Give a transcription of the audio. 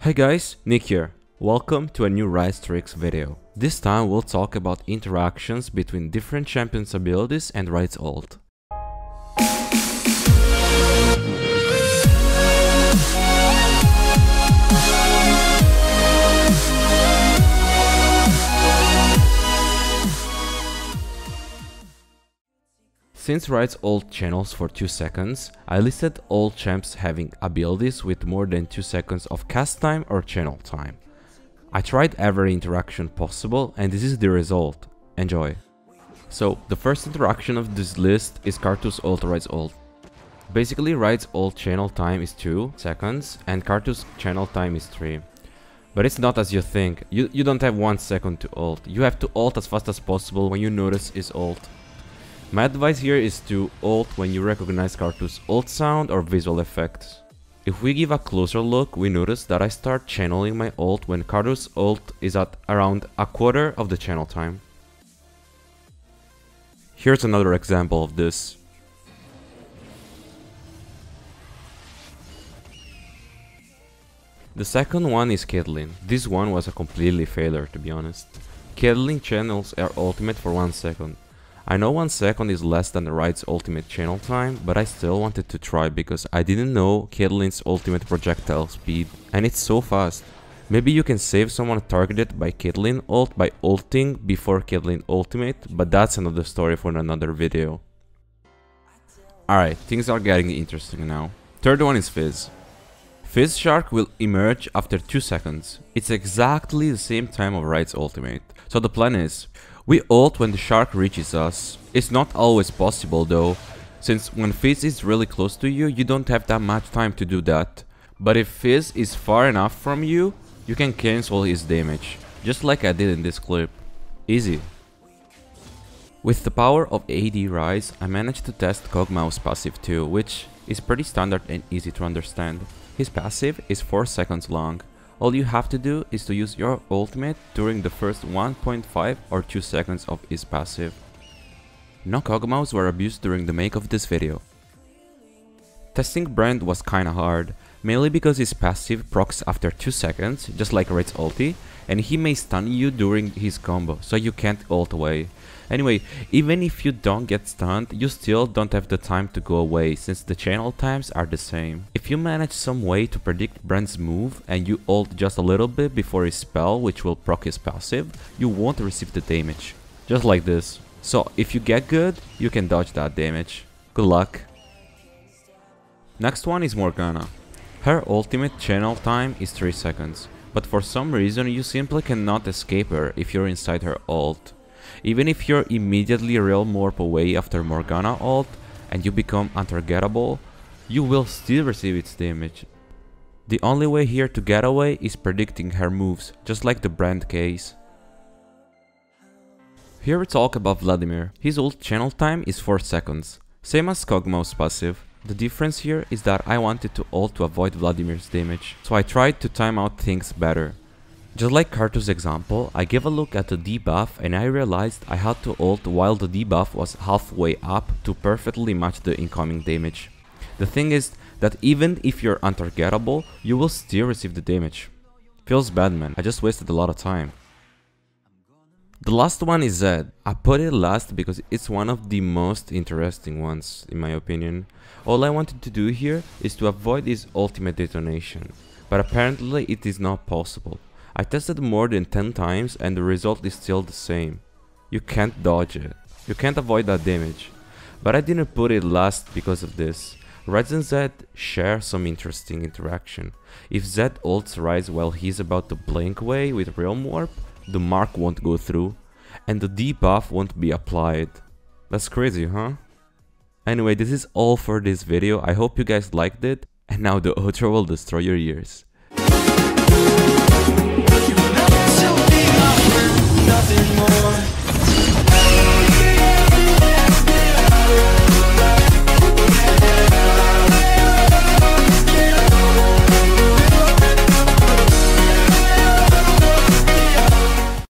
Hey guys, Nick here. Welcome to a new Ryze tricks video. This time we'll talk about interactions between different champions' abilities and Ryze ult. Since Ryze ult channels for 2 seconds, I listed all champs having abilities with more than 2 seconds of cast time or channel time. I tried every interaction possible and this is the result. Enjoy! So, the first interaction of this list is Karthus ult Ryze ult. Basically, Ryze ult channel time is 2 seconds and Karthus channel time is 3. But it's not as you think. You don't have 1 second to ult. You have to ult as fast as possible when you notice his ult. My advice here is to ult when you recognize Karthus' ult sound or visual effects. If we give a closer look, we notice that I start channeling my ult when Karthus' ult is at around a quarter of the channel time. Here's another example of this. The second one is Caitlyn. This one was a completely failure, to be honest. Caitlyn channels her ultimate for 1 second. I know 1 second is less than the Ryze ultimate channel time, but I still wanted to try because I didn't know Caitlyn's ultimate projectile speed, and it's so fast. Maybe you can save someone targeted by Caitlyn ult by ulting before Caitlyn ultimate, but that's another story for another video. Alright, things are getting interesting now. Third one is Fizz. Fizz Shark will emerge after 2 seconds. It's exactly the same time of Ryze ultimate. So the plan is, we ult when the shark reaches us. It's not always possible though, since when Fizz is really close to you, you don't have that much time to do that. But if Fizz is far enough from you, you can cancel his damage, just like I did in this clip. Easy. With the power of AD Ryze, I managed to test kog'maw's passive too, which is pretty standard and easy to understand. His passive is 4 seconds long. All you have to do is to use your ultimate during the first 1.5 or 2 seconds of his passive. No kog'maws were abused during the make of this video. Testing Brand was kinda hard, mainly because his passive procs after 2 seconds, just like Ryze ulti, and he may stun you during his combo, so you can't ult away. Anyway, even if you don't get stunned, you still don't have the time to go away, since the channel times are the same. If you manage some way to predict Brand's move, and you ult just a little bit before his spell, which will proc his passive, you won't receive the damage. Just like this. So, if you get good, you can dodge that damage. Good luck. Next one is Morgana. Her ultimate channel time is 3 seconds, but for some reason you simply cannot escape her if you're inside her ult. Even if you're immediately realm warp away after Morgana ult and you become untargetable, you will still receive its damage. The only way here to get away is predicting her moves, just like the Brand case. Here we talk about Vladimir. His ult channel time is 4 seconds, same as kog'maw's passive. The difference here is that I wanted to ult to avoid Vladimir's damage, so I tried to time out things better. Just like Karthus' example, I gave a look at the debuff and I realized I had to ult while the debuff was halfway up to perfectly match the incoming damage. The thing is that even if you're untargetable, you will still receive the damage. Feels bad, man, I just wasted a lot of time. The last one is Zed. I put it last because it's one of the most interesting ones, in my opinion. All I wanted to do here is to avoid his ultimate detonation, but apparently it is not possible. I tested more than 10 times and the result is still the same. You can't dodge it. You can't avoid that damage. But I didn't put it last because of this. Ryze and Zed share some interesting interaction. If Zed ults Ryze while he's about to blink away with realm warp, the mark won't go through, and the debuff won't be applied. That's crazy, huh? Anyway, this is all for this video. I hope you guys liked it, and now the outro will destroy your ears.